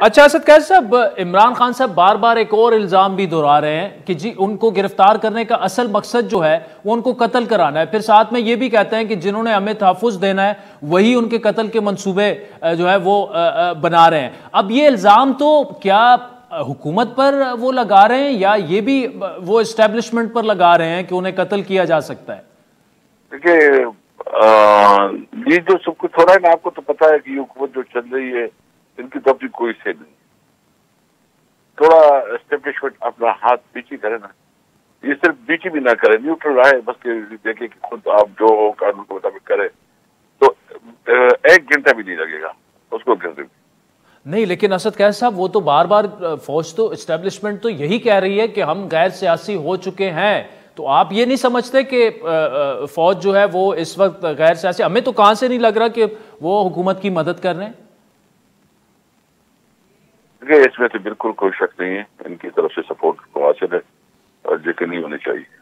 اچھا اسد قیصی صاحب، عمران خان صاحب بار بار ایک اور الزام بھی دہرا رہے ہیں کہ جی ان کو گرفتار کرنے کا اصل مقصد جو ہے وہ ان کو قتل کرانا ہے، پھر ساتھ میں یہ بھی کہتے ہیں کہ جنہوں نے ہمیں تحفظ دینا ہے وہی ان کے قتل کے منصوبے جو ہے وہ بنا رہے ہیں۔ اب یہ الزام تو کیا حکومت پر وہ لگا رہے ہیں یا یہ بھی وہ اسٹیبلشمنٹ پر لگا رہے ہیں کہ انہیں قتل کیا جا سکتا ہے؟ دیکھیے یہ جو سب کچھ ہو رہا ہے نا، آپ کو تو پتا ہے کہ یہ حکومت جو چل رہی ہے ان کی تو اپنی کوئی سے نہیں، تھوڑا اسٹیبلشمنٹ اپنا ہاتھ پیچھے کرے نا، یہ صرف پیچھے بھی نہ کرے، نیوٹرل رہے، بس دیکھیں کہ خود آپ جو قانون کے مطابق کرے تو 1 گھنٹہ بھی نہیں لگے گا اس کو گرنے میں۔ نہیں لیکن اسد قیصی صاحب وہ تو بار بار فوج تو اسٹیبلشمنٹ تو یہی کہہ رہی ہے کہ ہم غیر سیاسی ہو چکے ہیں، تو آپ یہ نہیں سمجھتے کہ فوج جو ہے وہ اس وقت غیر سیاسی؟ ہمیں تو کہاں سے نہیں لگ رہا کہ وہ حکومت کی مدد کر رہے ہیں۔ اس میں تو بالکل کوئی شک نہیں ہے، ان کی طرف سے سپورٹ کو حاصل ہے اور یقینی ہونی چاہیے۔